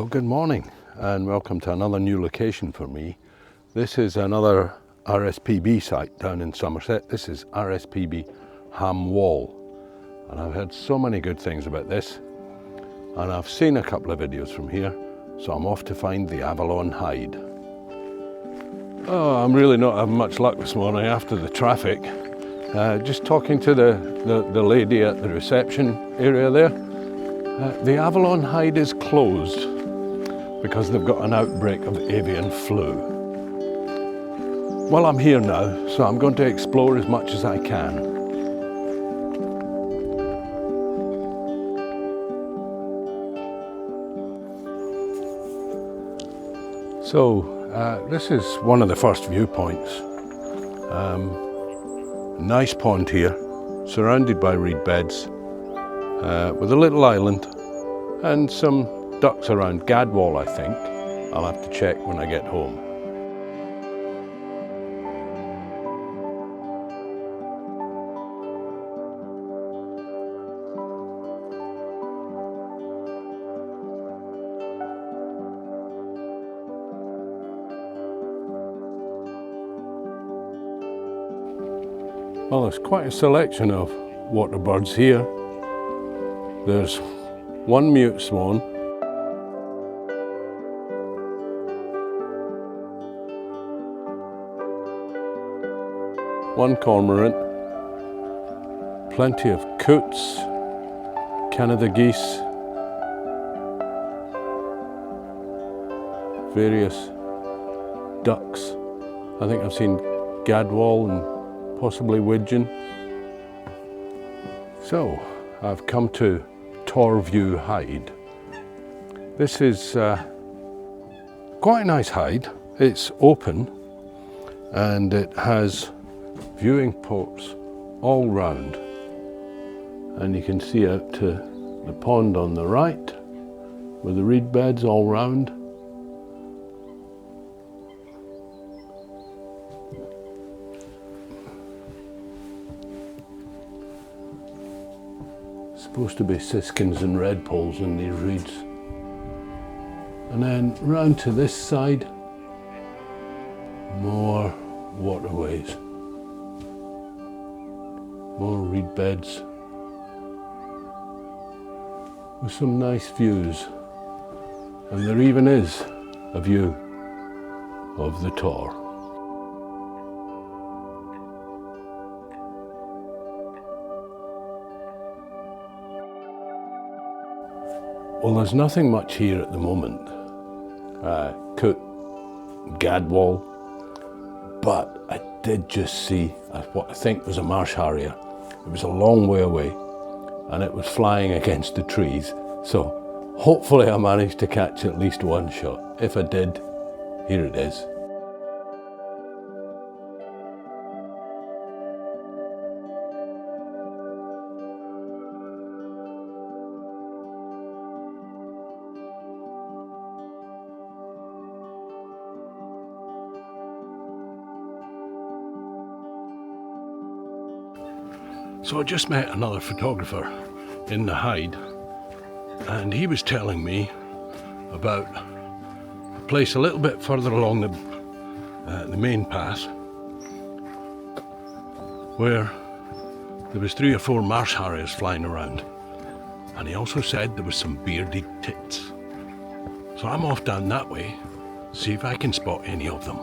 Well, good morning and welcome to another new location for me. This is another RSPB site down in Somerset. This is RSPB Ham Wall, and I've heard so many good things about this, and I've seen a couple of videos from here, so I'm off to find the Avalon Hide. Oh, I'm really not having much luck this morning after the traffic. Just talking to the lady at the reception area there. The Avalon Hide is closed because they've got an outbreak of avian flu. Well, I'm here now, so I'm going to explore as much as I can. So, this is one of the first viewpoints. Nice pond here, surrounded by reed beds, with a little island and some ducks around. Gadwall, I think. I'll have to check when I get home. Well, there's quite a selection of water birds here. There's one mute swan, one cormorant, plenty of coots, Canada geese, various ducks. I think I've seen Gadwall and possibly widgeon. So, I've come to Tor View Hide. This is quite a nice hide. It's open and it has viewing ports all round, and you can see out to the pond on the right with the reed beds all round. Supposed to be siskins and redpolls in these reeds. And then round to this side, more waterways, more reed beds with some nice views. And there even is a view of the Tor. Well, there's nothing much here at the moment. Coot, Gadwall, but I did just see what I think was a Marsh Harrier. It was a long way away and it was flying against the trees. So hopefully I managed to catch at least one shot. If I did, here it is. So I just met another photographer in the hide, and he was telling me about a place a little bit further along the main path where there was 3 or 4 Marsh Harriers flying around, and he also said there was some bearded tits. So I'm off down that way, see if I can spot any of them.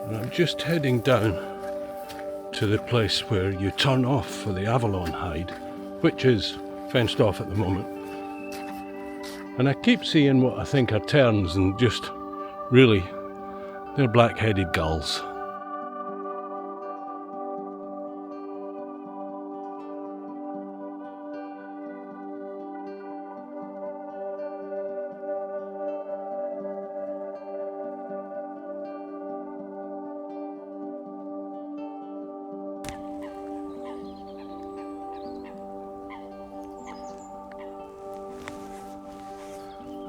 And I'm just heading down to the place where you turn off for the Avalon Hide, which is fenced off at the moment. And I keep seeing what I think are terns, and just really, they're black-headed gulls.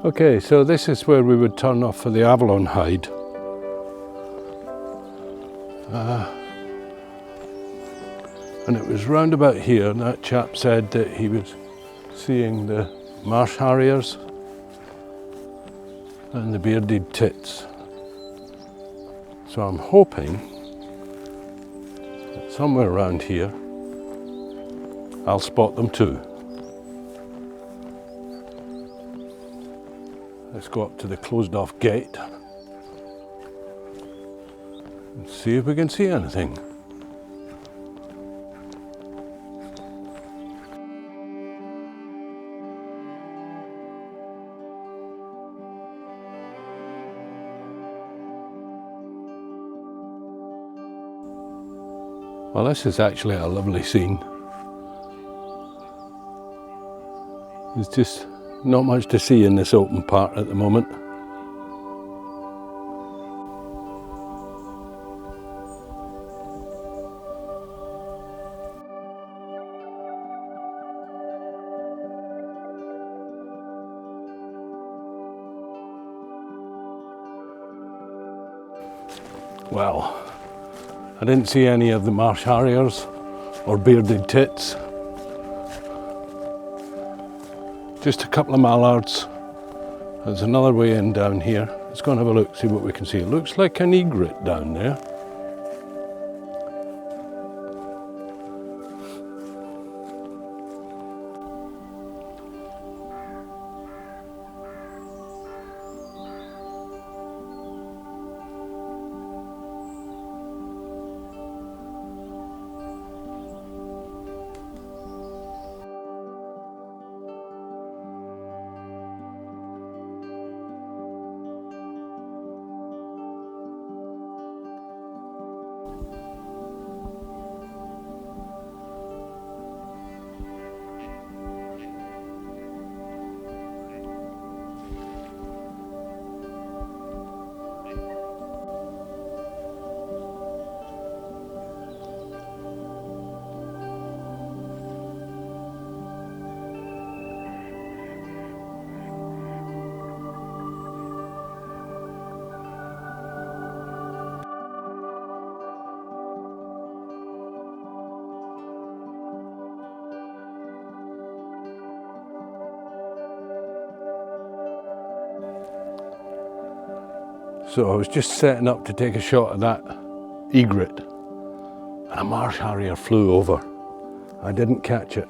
Okay, so this is where we would turn off for the Avalon Hide. And it was round about here, and that chap said that he was seeing the Marsh Harriers and the bearded tits. So I'm hoping that somewhere around here I'll spot them too. Let's go up to the closed off gate and see if we can see anything. Well, this is actually a lovely scene. There's just not much to see in this open part at the moment. Well, I didn't see any of the Marsh Harriers or bearded tits. Just a couple of mallards. There's another way in down here. Let's go and have a look, see what we can see. It looks like an egret down there. So I was just setting up to take a shot of that egret, and a Marsh Harrier flew over. I didn't catch it.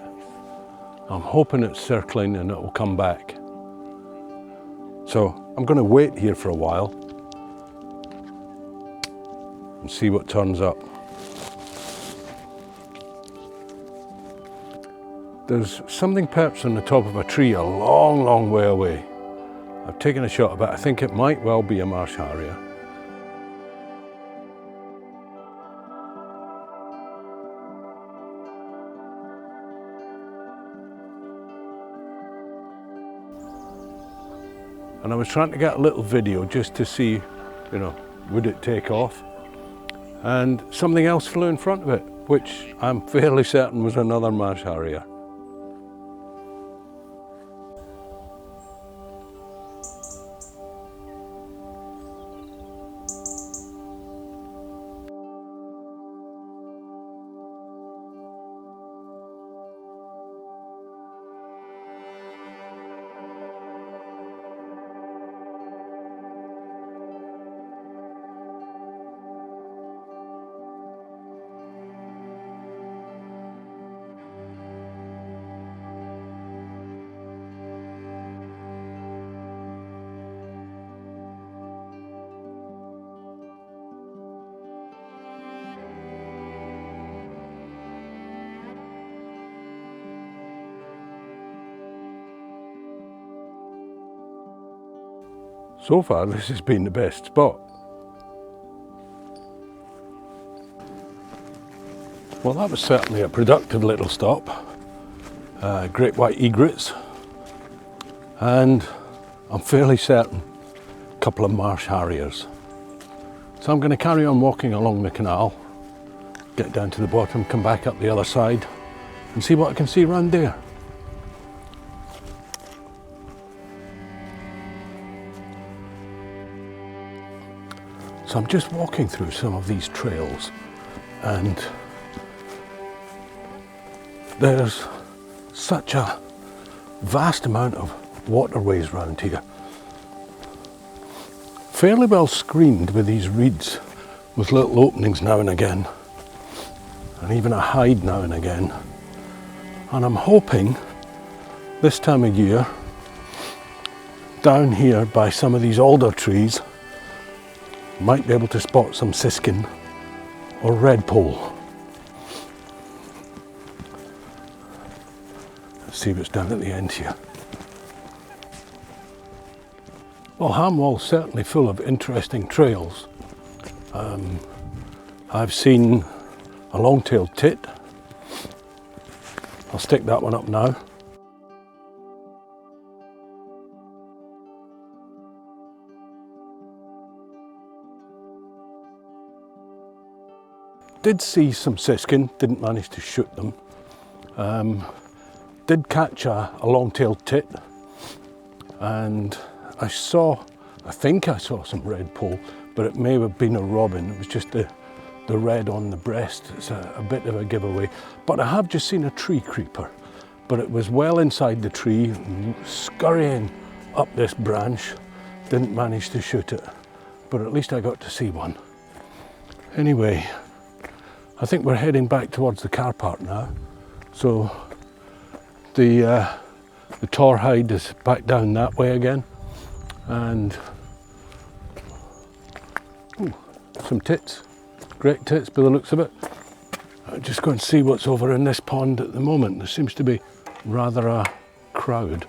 I'm hoping it's circling and it will come back. So I'm going to wait here for a while and see what turns up. There's something perched on the top of a tree a long, long way away. I've taken a shot of it. I think it might well be a Marsh Harrier. And I was trying to get a little video just to see, you know, would it take off? And something else flew in front of it, which I'm fairly certain was another Marsh Harrier. So far, this has been the best spot. Well, that was certainly a productive little stop. Great white egrets, and I'm fairly certain a couple of Marsh Harriers. So I'm going to carry on walking along the canal, get down to the bottom, come back up the other side, and see what I can see around there. So I'm just walking through some of these trails, and there's such a vast amount of waterways around here. fairly well screened with these reeds, with little openings now and again, and even a hide now and again. And I'm hoping this time of year, down here by some of these alder trees, might be able to spot some siskin or redpole. Let's see what's down at the end here. Well, Ham Wall's certainly full of interesting trails. I've seen a long-tailed tit. I'll stick that one up now. Did see some siskin, didn't manage to shoot them. Did catch a long-tailed tit, and I think I saw some redpole, but it may have been a robin. It was just the red on the breast. It's a bit of a giveaway. But I have just seen a tree creeper, but it was well inside the tree, scurrying up this branch. Didn't manage to shoot it, but at least I got to see one. Anyway, I think we're heading back towards the car park now. So the Tor Hide is back down that way again, and some tits, great tits by the looks of it. I'm just going to see what's over in this pond at the moment. There seems to be rather a crowd,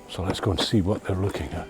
so let's go and see what they're looking at.